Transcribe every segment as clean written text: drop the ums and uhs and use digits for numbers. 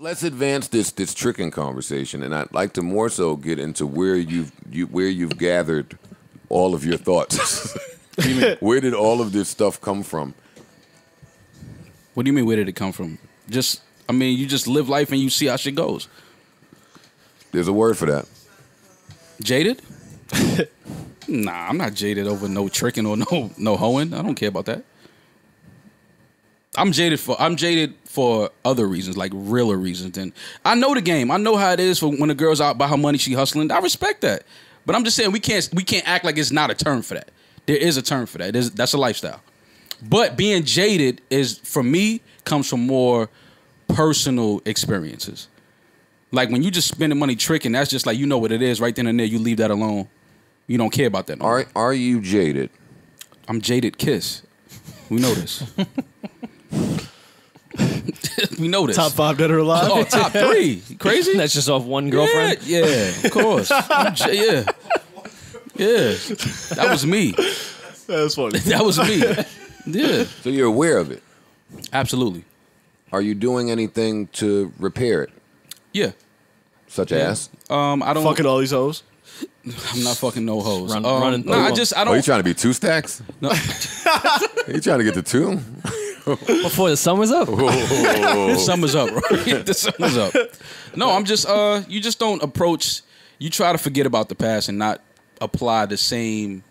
Let's advance this tricking conversation, and I'd like to more so get into where you've gathered all of your thoughts. Where did all of this stuff come from? What do you mean? Where did it come from? You just live life and you see how shit goes. There's a word for that. Jaded? Nah, I'm not jaded over no tricking or no hoeing. I don't care about that. I'm jaded for other reasons, like realer reasons. And I know the game. I know how it is for when a girl's out by her money, she hustling. I respect that. But I'm just saying we can't act like it's not a term for that. There is a term for that. That's a lifestyle. But being jaded for me comes from more personal experiences. Like when you just spending money tricking, that's just like, you know what it is right then and there. You leave that alone. You don't care about that no more. Are you jaded? I'm jaded Kiss. We know this. We know this. Top 5 dead or alive? Oh, top 3. Crazy? That's just off one girlfriend? Yeah, of course. Yeah. That was me. That's funny. That was me. Yeah. So you're aware of it? Absolutely. Are you doing anything to repair it? Yeah. Such as? I don't. Fucking all these hoes? I'm not fucking no hoes. Running through no, I them. don't. Are you trying to be 2 stacks? No. Are you trying to get to 2? Before the summer's up? The summer's up, right? The summer's up. No, I'm just, you just don't approach, you try to forget about the past and not apply the same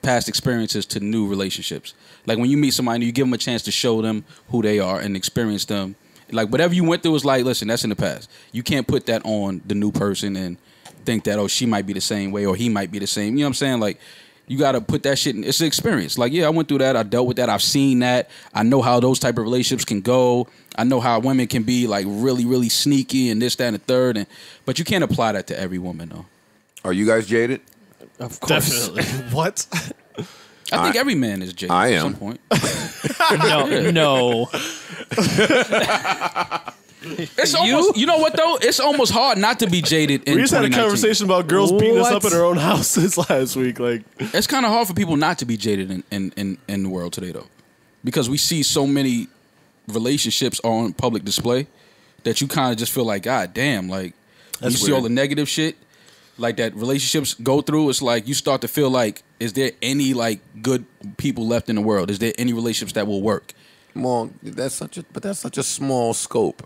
past experiences to new relationships. Like when you meet somebody, you give them a chance to show them who they are and experience them. Like whatever you went through is like, listen, that's in the past. You can't put that on the new person and think that, oh, she might be the same way or he might be the same. You know what I'm saying? Like, you got to put that shit in. It's an experience. Like, yeah, I went through that. I dealt with that. I've seen that. I know how those type of relationships can go. I know how women can be, like, really, really sneaky and this, that, and the third. But you can't apply that to every woman, though. Are you guys jaded? Of course. Definitely. What? I think every man is jaded I at am. some point. No. It's almost, you know what, though? It's almost hard not to be jaded in We just had a 2019. conversation about girls beating us What? up in our own houses last week. Like, It's kind of hard for people not to be jaded in the world today, though. Because we see so many relationships on public display that you kind of just feel like, God damn, like, you see all the negative shit like that relationships go through. It's like you start to feel like, is there any like good people left in the world? Is there any relationships that will work? Well, that's such a small scope.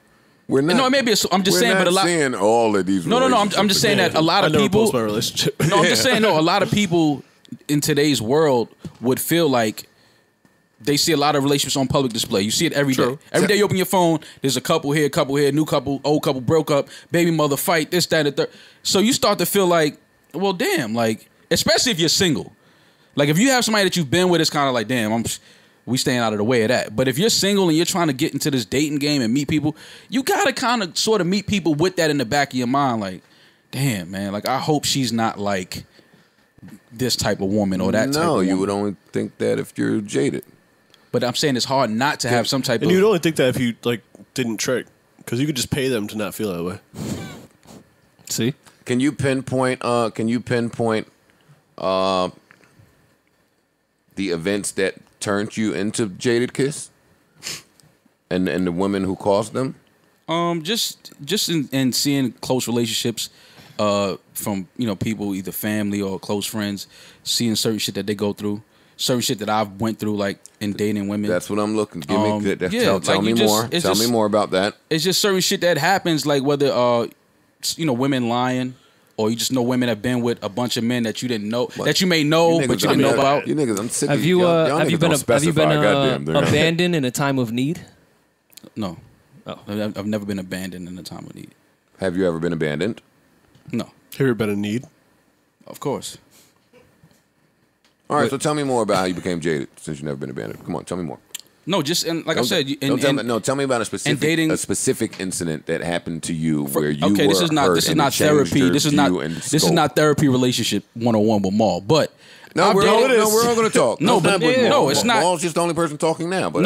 We're not. No, maybe I'm just saying, but a lot. Seeing all of these. No. I'm just saying that a lot I of never people. post my relationship. No, I'm just saying, no, a lot of people in today's world would feel like they see a lot of relationships on public display. You see it every day. Every day you open your phone, there's a couple here, new couple, old couple broke up, baby mother fight, this, that, and the third. So you start to feel like, well, damn, like, especially if you're single. Like, if you have somebody that you've been with, it's kind of like, damn, we staying out of the way of that. But if you're single and you're trying to get into this dating game and meet people, you got to kind of sort of meet people with that in the back of your mind. Like, damn, man, like, I hope she's not like this type of woman or that type of woman. No, you would only think that if you're jaded. But I'm saying it's hard not to have some type And of... you'd only think that if you like didn't trick, because you could just pay them to not feel that way. See? Can you pinpoint? The events that turned you into Jaded Kiss, and the women who caused them? Just in seeing close relationships from, you know, people, either family or close friends, seeing certain shit that they go through, certain shit that I've went through, like in dating women. That's what I'm looking. Tell like me more. Tell me more about that. It's just certain shit that happens, like whether you know, women lying, or you just know women have been with a bunch of men that you didn't know, that you may know but you didn't know about. You niggas, I'm sick. Have you been abandoned in a time of need? No. Oh. I've never been abandoned in a time of need. Have you ever been abandoned? No. Have you ever been in need? Of course. All right, so tell me more about how you became jaded since you've never been abandoned. Come on, tell me more. No, just and like I said, tell me about a specific incident that happened to you where you were this is not therapy. This is not therapy relationship 101 with Maul. But we're all going to talk. It's not. Maul's just the only person talking now. But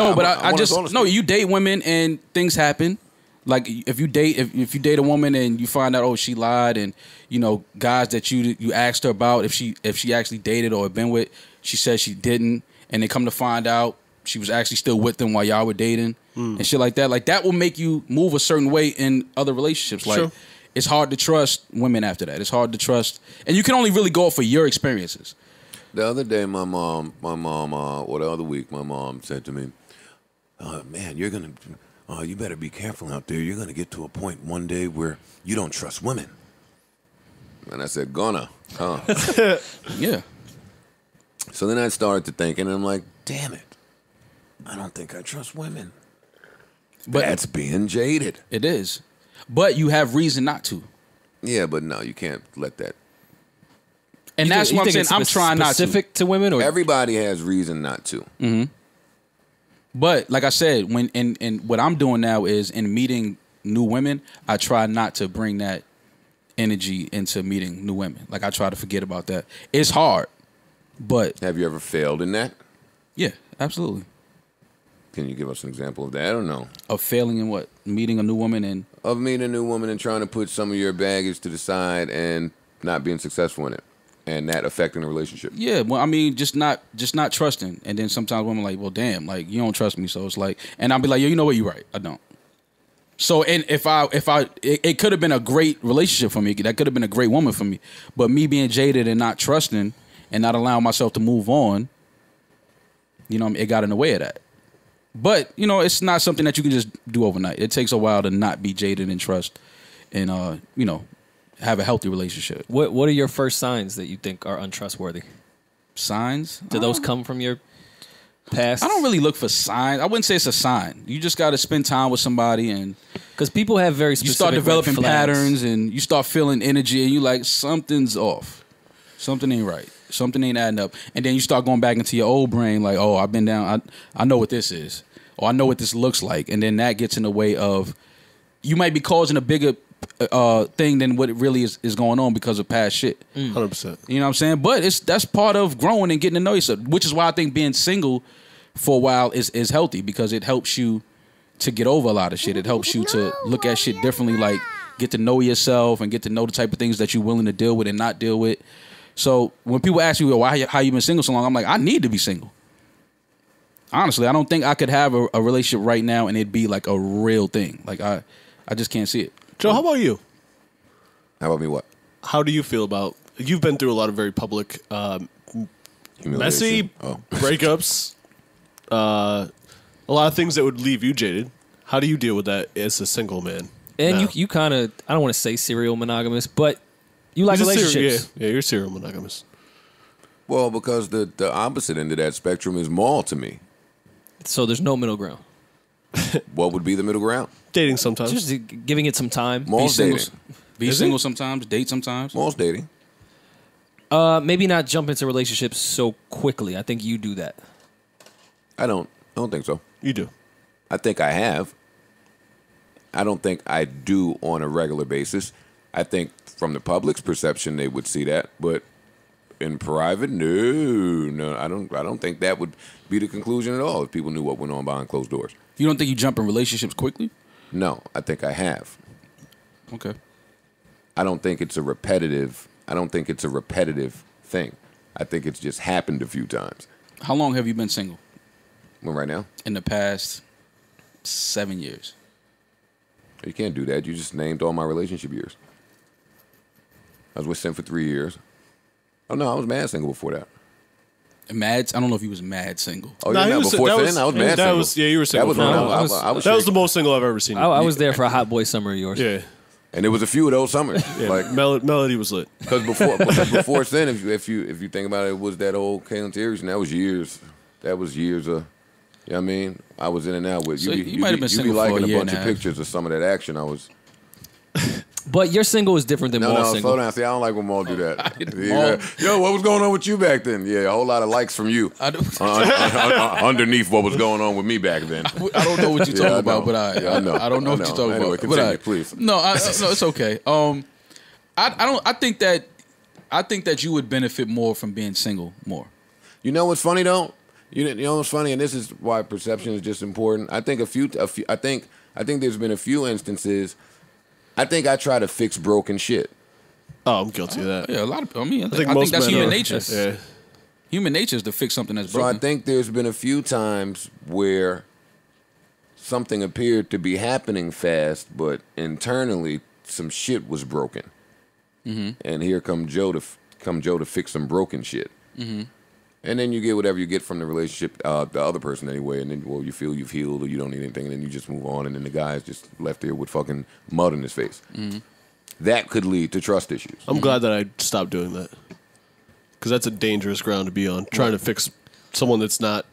you date women and things happen. Like if you date a woman and you find out, oh, she lied, and you know, guys that you asked her about if she actually dated or had been with, she said she didn't, and they come to find out she was actually still with them while y'all were dating and shit like that. Like that will make you move a certain way in other relationships. Like Sure. it's hard to trust women after that. It's hard to trust, and you can only really go for your experiences. The other day, the other week, my mom said to me, man, you better be careful out there. You're going to get to a point one day where you don't trust women. And I said, Yeah. So then I started to think, and I'm like, damn it. I don't think I trust women. But that's being jaded. It is. But you have reason not to. Yeah, but no, you can't let that. And that's what I'm saying. I'm trying not to. Specific to women? Or? Everybody has reason not to. Mm-hmm. But like I said, when and what I'm doing now is in meeting new women, I try not to bring that energy into meeting new women. Like I try to forget about that. It's hard, but have you ever failed in that? Yeah, absolutely. Can you give us an example of that? I don't know. Of failing in what? Meeting a new woman and of meeting a new woman and trying to put some of your baggage to the side and not being successful in it. And that affecting the relationship. Yeah, well, I mean, just not trusting. And then sometimes women are like, well, damn, like you don't trust me, so it's like, and I'll be like, yo, you know what, you're right, I don't. So, and it could have been a great relationship for me. That could have been a great woman for me. But me being jaded and not trusting and not allowing myself to move on, you know, it got in the way of that. But you know, it's not something that you can just do overnight. It takes a while to not be jaded and trust, and you know, have a healthy relationship. What are your first signs that you think are untrustworthy? Signs? Do those come from your past? I don't really look for signs. I wouldn't say it's a sign. You just got to spend time with somebody, and because people have very specific, you start developing red flags. patterns, and you start feeling energy, and you like something's off, something ain't right, something ain't adding up, and then you start going back into your old brain, like, oh, I've been down, I know what this is, or I know what this looks like, and then that gets in the way of you might be causing a bigger thing than what it really is going on because of past shit. 100%. You know what I'm saying? But that's part of growing and getting to know yourself, which is why I think being single for a while is healthy, because it helps you to get over a lot of shit. It helps you to look at shit differently, like get to know yourself and get to know the type of things that you're willing to deal with and not deal with. So when people ask me, well, how you been single so long? I'm like, I need to be single. Honestly, I don't think I could have a relationship right now and it'd be like a real thing. Like I just can't see it. Joe, how about you? How about me? What? How do you feel about? You've been through a lot of very public, messy breakups. A lot of things that would leave you jaded. How do you deal with that as a single man? And now? you kind of, I don't want to say serial monogamous, but you like relationships. Yeah, you're serial monogamous. Well, because the opposite end of that spectrum is mall to me. So there's no middle ground. What would be the middle ground? Dating sometimes. Just giving it some time. Mall's dating. Be single sometimes, date sometimes. Mall's dating. Maybe not jump into relationships so quickly. I think you do that. I don't think so. You do. I think I have. I don't think I do on a regular basis. I think from the public's perception they would see that, but in private, no, I don't think that would be the conclusion at all if people knew what went on behind closed doors. You don't think you jump in relationships quickly? No, I think I have. Okay. I don't think it's a repetitive thing. I think it's just happened a few times. How long have you been single? Well, right now? In the past 7 years. You can't do that. You just named all my relationship years. I was with Sim for 3 years. Oh, no, I was mad single before that. Mad? I don't know if he was mad single. Oh, yeah, before then, I was mad single. Yeah, you were single. That was the most single I've ever seen. I was there for a hot boy summer of yours. Yeah. And there was a few of those summers. Yeah, like Melody was lit. Because before then, if you think about it, was that old Kaylin Terry's, and that was years. That was years of, you know what I mean? I was in and out with so you. You might have been single liking for a year bunch of now. pictures of some of that action. I was. But your single is different than Maul's single. Slow down. See, I don't like when Maul do that. Yo, what was going on with you back then? Yeah, a whole lot of likes from you. Underneath what was going on with me back then. I don't know what you're talking about, but I know. I don't know what you're talking anyway, about. Continue, please. No, it's okay. I think that you would benefit more from being single more. You know what's funny though? You know what's funny, and this is why perception is just important. I think I think there's been a few instances. I think I try to fix broken shit. Oh, I'm guilty of that. Yeah, a lot of. I think most that's men human are. nature. Yeah. Human nature is to fix something that's So broken. I think there's been a few times where something appeared to be happening fast, but internally some shit was broken. And here come Joe to fix some broken shit. And then you get whatever you get from the relationship, the other person anyway, and then you feel you've healed or you don't need anything, and then you just move on, and then the guy's just left there with fucking mud in his face. That could lead to trust issues. I'm glad that I stopped doing that. Because that's a dangerous ground to be on. Trying to fix someone that's not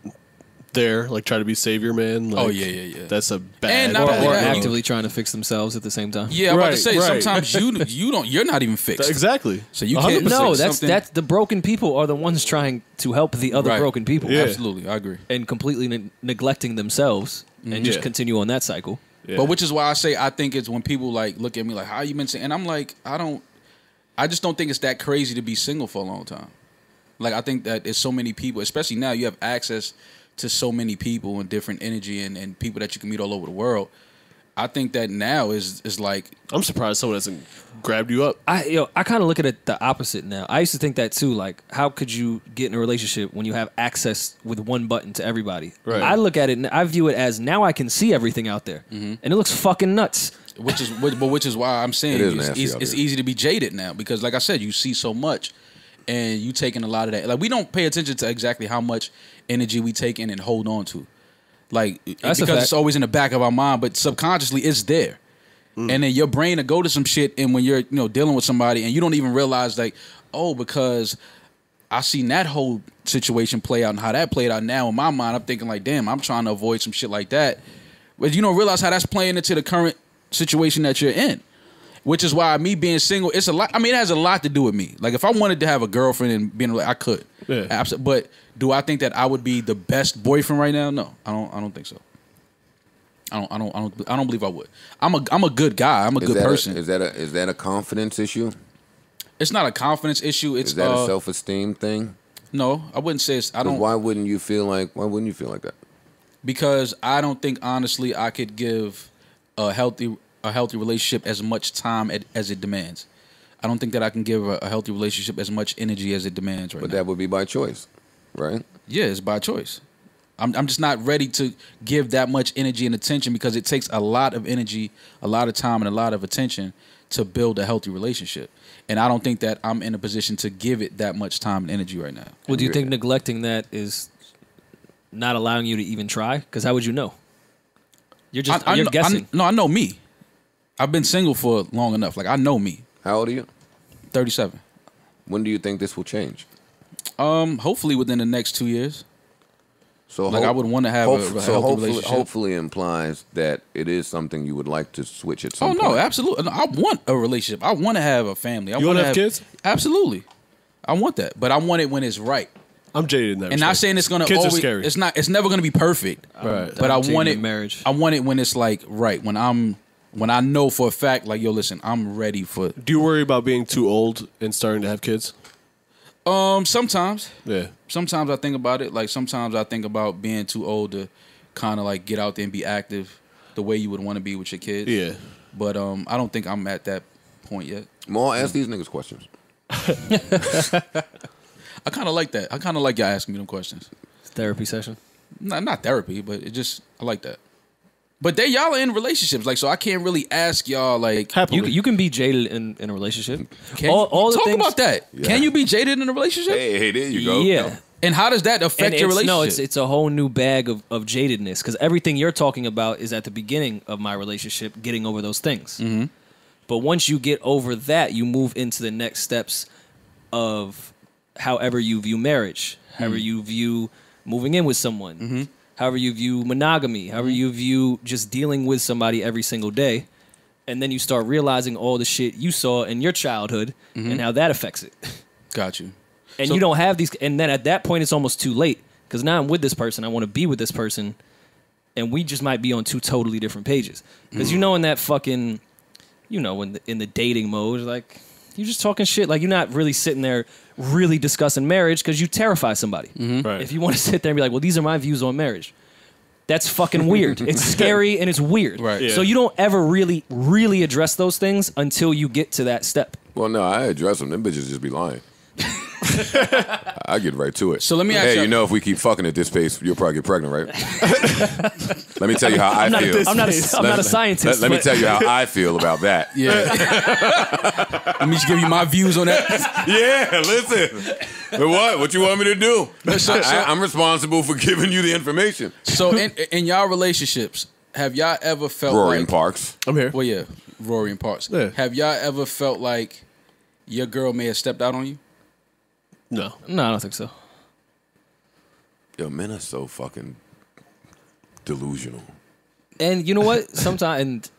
there, like try to be savior man. Like, yeah. That's a bad. And not only Or that, actively trying to fix themselves at the same time. Yeah, I'm about to Right, say right. sometimes you're not even fixed. Exactly. So you can't 100%. No, fix that's something- that's the broken people are the ones trying to help the other Right. broken people. Yeah. Absolutely, I agree. And completely neglecting themselves and just Yeah. continue on that cycle. Yeah. But which is why I say I think it's when people like look at me like, how you been saying? And I'm like, I just don't think it's that crazy to be single for a long time. Like I think that there's so many people, especially now you have access to so many people and different energy and people that you can meet all over the world. I think that now is like I'm surprised someone hasn't grabbed you up. I kind of look at it the opposite now. I used to think that too. Like, how could you get in a relationship when you have access with one button to everybody? Right. I look at it and I view it as now I can see everything out there, and it looks fucking nuts. which is why I'm saying It is it's, nasty it's, out it's there. easy to be jaded now because like I said, you see so much and you taking a lot of that. Like we don't pay attention to exactly how much energy we take in and hold on to. Like That's a because fact. it's always in the back of our mind, but subconsciously it's there. And then your brain will go to some shit, and when you're dealing with somebody, and you don't even realize like, oh, because I seen that whole situation play out and how that played out. Now in my mind, I'm thinking like, damn, I'm trying to avoid some shit like that, but you don't realize how that's playing into the current situation that you're in. Which is why me being single, it's a lot. I mean, it has a lot to do with me. Like if I wanted to have a girlfriend and being like, I could, Yeah. absolutely. But do I think that I would be the best boyfriend right now? No, I don't think so. I don't believe I would. I'm a good guy. I'm a good person. Is that a confidence issue? It's not a confidence issue. It's Is that a self-esteem thing? no. I wouldn't say it's. I 'Cause don't why wouldn't you feel like that? because I don't think honestly I could give a healthy relationship as much time as it demands. I don't think that I can give a healthy relationship as much energy as it demands right But now. that would be by choice, right? Yeah, it's by choice. I'm just not ready to give that much energy and attention because it takes a lot of energy, a lot of time, and a lot of attention to build a healthy relationship. And I don't think that I'm in a position to give it that much time and energy right now. Well, do you think neglecting that is not allowing you to even try? Because how would you know? You're just you're guessing. I know me. I've been single for long enough. Like I know me. How old are you? 37. When do you think this will change? Hopefully within the next 2 years. So Like I would want to have a healthy relationship. hopefully implies that it is something you would like to switch at some Oh point. no, absolutely. No, I want a relationship. I want to have a family. I You want wanna to have kids? Absolutely. I want that, but I want it when it's right. I'm jaded in that. And not respect. saying it's gonna Kids always. are scary. It's never gonna be perfect. Right. But I I'm want jaded it. in marriage. I want it when it's like right. When I know for a fact, like yo, listen, I'm ready for. Do you worry about being too old and starting to have kids? Sometimes. Yeah. Sometimes I think about it. Like sometimes I think about being too old to kind of like get out there and be active the way you would want to be with your kids. Yeah. But I don't think I'm at that point yet. Maul, ask these niggas questions. I kind of like that. I kind of like y'all asking me them questions. Therapy session. Not therapy, but I like that. But y'all are in relationships, like so I can't really ask y'all like. Happily. You can be jaded in a relationship. Can all the talk things, about that? Yeah. Can you be jaded in a relationship? Hey, there you go. Yeah. And how does that affect And your it's, relationship? no, it's a whole new bag of jadedness because everything you're talking about is at the beginning of my relationship, getting over those things. Mm-hmm. But once you get over that, you move into the next steps of however you view marriage, however you view moving in with someone, however you view monogamy, however you view just dealing with somebody every single day. And then you start realizing all the shit you saw in your childhood and how that affects it. Got you. And So- you don't have these, and then at that point, it's almost too late because now I'm with this person. I want to be with this person, and we just might be on two totally different pages. Because you know, in that fucking, you know, in the dating mode, like you're just talking shit. Like you're not really sitting there really discussing marriage because you terrify somebody. Right. If you want to sit there and be like, well, these are my views on marriage. That's fucking weird. It's scary and it's weird. Right. Yeah. So you don't ever really address those things until you get to that step. Well, no, I address them. Them bitches just be lying. I'll get right to it. So let me ask you you- know, if we keep fucking at this pace, you'll probably get pregnant, right? Let me tell you how I feel. I'm not a scientist. Let me but- tell you how I feel about that. Yeah. Let me just give you my views on that. Yeah, listen. But what you want me to do? So- I'm responsible for giving you the information. So in y'all relationships, have y'all ever felt Rory like and Parks. I'm here. Well, yeah, Rory and Parks. Yeah. Have y'all ever felt like your girl may have stepped out on you? No. No, I don't think so. Yo, men are so fucking delusional. And you know what? Sometimes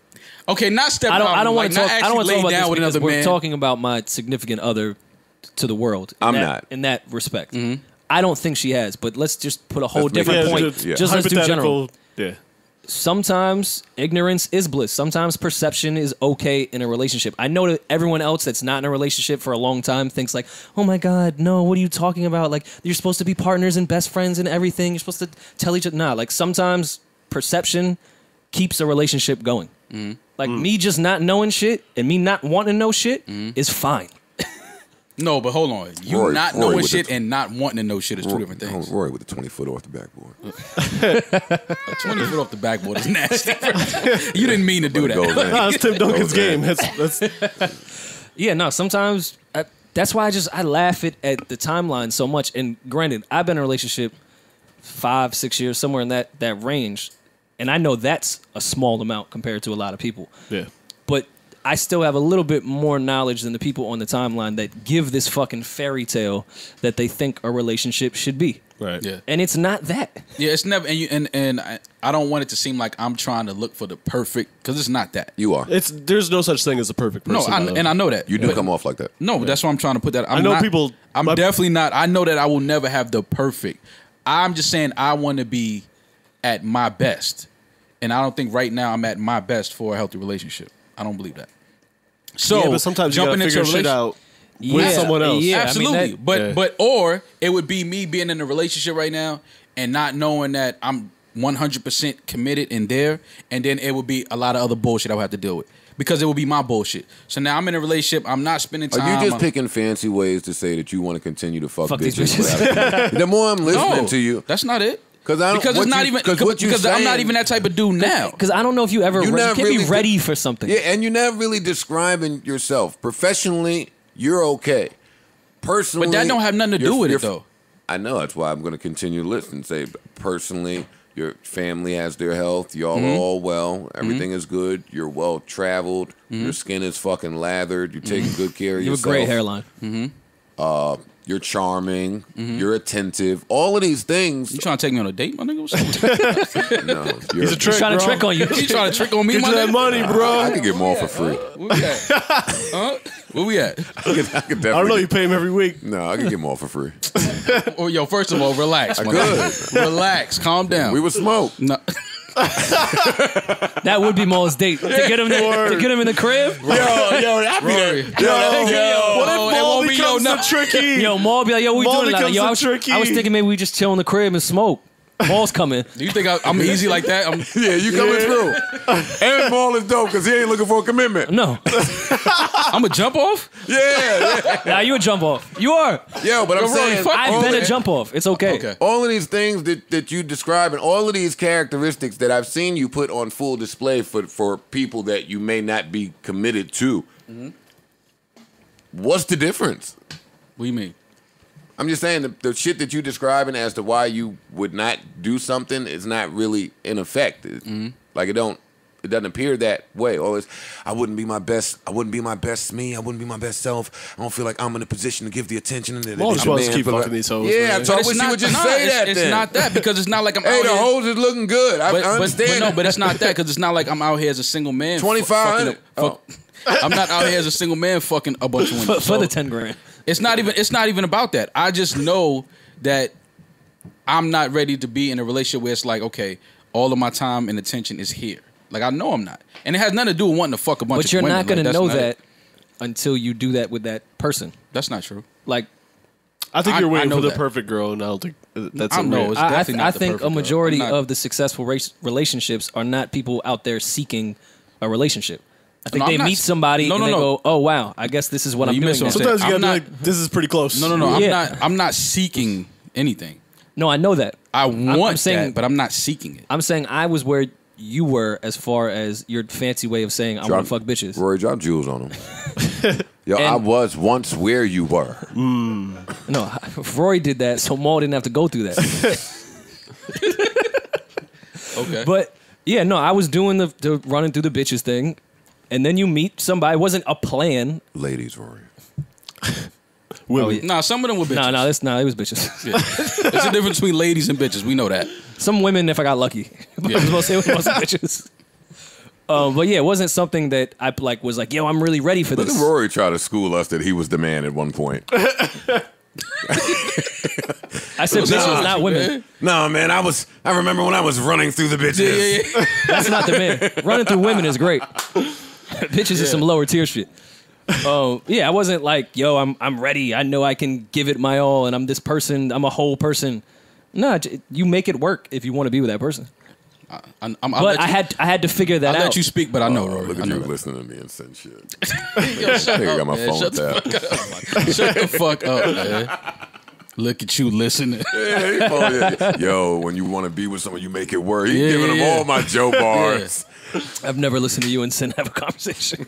Okay, not step I out. don't want like, to talk. not I don't want to actually talk lay about down this with because another we're man. talking about my significant other to the world. I'm in that, not. in that respect. I don't think she has. But let's just put a whole Let's make different it- point. yeah. Just let's do general. Hypothetical. Yeah. Sometimes ignorance is bliss. Sometimes perception is okay in a relationship. I know that everyone else that's not in a relationship for a long time thinks like, oh my God, no, what are you talking about? Like, you're supposed to be partners and best friends and everything. You're supposed to tell each other. Nah, like sometimes perception keeps a relationship going. Like me just not knowing shit and me not wanting to know shit is fine. No, but hold on. You Rory- not Rory knowing with shit the- and not wanting to know shit is two different things. Rory with the 20-foot off the backboard. 20 foot off the backboard is nasty. You didn't mean to do But it goes that. in. That's Tim Duncan's Goes in. game. That's Yeah, no, sometimes that's why I laugh at the timeline so much. And granted, I've been in a relationship 5-6 years, somewhere in that range. And I know that's a small amount compared to a lot of people. yeah. But I still have a little bit more knowledge than the people on the timeline that give this fucking fairy tale that they think a relationship should be. Right. Yeah. And it's not that. Yeah, it's never, and I don't want it to seem like I'm trying to look for the perfect, because it's not that. You are. There's no such thing as a perfect No, person. by the way. and I know that. You do But- come off like that. No, that's why I'm trying to put that. I know people- I'm definitely not. I know that I will never have the perfect. I'm just saying I want to be at my best, and I don't think right now I'm at my best for a healthy relationship. I don't believe that. So Yeah, but sometimes you gotta jumping into figure a shit relationship, out with someone else. Yeah, absolutely. I mean, but or it would be me being in a relationship right now and not knowing that I'm 100% committed in there, and then it would be a lot of other bullshit I would have to deal with because it would be my bullshit. So now I'm in a relationship. I'm not spending time. Are you just I'm- picking fancy ways to say that you want to continue to fuck these bitches? bitches. The more I'm listening No, to you, that's not it. because I don't, Because what it's not you- even 'cause what you because I'm not saying- even that type of dude now. Because I don't know if you ever You're you not can't be really- ready for something. Yeah, and you're not really describing yourself professionally. You're okay. Personally, But that don't have nothing to do with it, though. I know that's why I'm going to continue to listen. Say personally, your family has their health. Y'all Mm-hmm. are all well. Everything is good. You're well traveled. Your skin is fucking lathered. You're taking good care of You have a yourself. great hairline. You're charming. You're attentive. All of these things. You trying to take me on a date, my nigga? What's up? No, you're, He's a trick, Trying to bro. trick on you. You trying to trick on me, Get my you that nigga? money, bro. I could get more for free. Where we at? Huh? Where we at? I could definitely. I don't know. You pay him every week. No, I could get more for free. Oh, yo, first of all, relax. My nigga. Relax. Calm down. We would smoke. No. That would be Maul's date to get him to get him in the crib. Yo, I Rory. What if it Maul won't be becomes no- the tricky? Yo, Maul be like, yo, we Maul doing that. Yo, I becomes was, the I was tricky. thinking maybe we just chill in the crib and smoke. Maul's coming. Do you think I'm easy like that? Yeah, you coming through. And Maul is dope because he ain't looking for a commitment. No, I'm a jump off? Yeah. nah, you a jump off. You are. Yo, but I'm Yo, Rory, saying fuck I've all been of- a jump off. It's okay. Okay. all of these things that you describe and all of these characteristics that I've seen you put on full display for people that you may not be committed to. What's the difference? What do you mean? I'm just saying the shit that you describing as to why you would not do something is not really in effect. Like it doesn't appear that way. Always, I wouldn't be my best me. I wouldn't be my best self. I don't feel like I'm in a position to give the attention. Maul just wants to keep fucking these hoes, Yeah, man. so I But wish it's you not- would just nah, say it's- that. It's then. not that because it's not like I'm Hey, out the here. hoes is looking good. I But understand. no, but it's not that because it's not like I'm out here as a single man. 2,500. I'm not out here as a single man fucking a bunch of women. For So the 10 grand. it's not even about that. I just know that I'm not ready to be in a relationship where it's like, okay, all of my time and attention is here. Like I know I'm not, and it has nothing to do with wanting to fuck a bunch But of you're women. not going Like, to that's know not that it. until you do that with that person. That's not true. Like, I think I- you're I waiting know for the that. perfect girl, and I don't think that's I a know, rare- it's I definitely not the think perfect a girl. majority I'm not- of the successful relationships are not people out there seeking a relationship. I think No, I'm they not- meet somebody No, and no, they no. go, "Oh wow, I guess this is what I'm you doing." missed what now." I'm saying. Sometimes you gotta I'm be like, this is pretty close. No, no, no. Yeah. I'm not seeking anything. No, I know that. I want saying- that, but I'm not seeking it. I'm saying I was where you were as far as your fancy way of saying I want to fuck bitches. Rory, drop jewels on him. Yo, I And- was once where you were. No, Roy did that, so Maul didn't have to go through that. Okay. But yeah, no, I was doing the running through the bitches thing, and then you meet somebody. It wasn't a plan. Ladies, Rory. Women. Nah, some of them were bitches. It was bitches. There's a difference between ladies and bitches. We know that. Some women, if I got lucky, but it was mostly bitches. But yeah, it wasn't something that I was like, yo, I'm really ready for Look this. at Rory try to school us that he was the man at one point. I said bitches, not women. No, man, I remember when I was running through the bitches. Yeah. That's not the man. Running through women is great. Bitches is some lower tier shit. Yeah, I wasn't like, yo, I'm ready. I know I can give it my all, and I'm this person. I'm a whole person. No, you make it work if you want to be with that person. But I had to figure that I'll out. let you speak, but I know, Rory. Look I at know you that. listening to me and send shit. Yo, shut Nigga up, got my man. phone Shut the tapped. fuck up. Shut the fuck up, man. Look at you listening. Yo, when you want to be with someone, you make it work. He Yeah, giving them yeah. all my Joe bars. I've never listened to you and Sin have a conversation.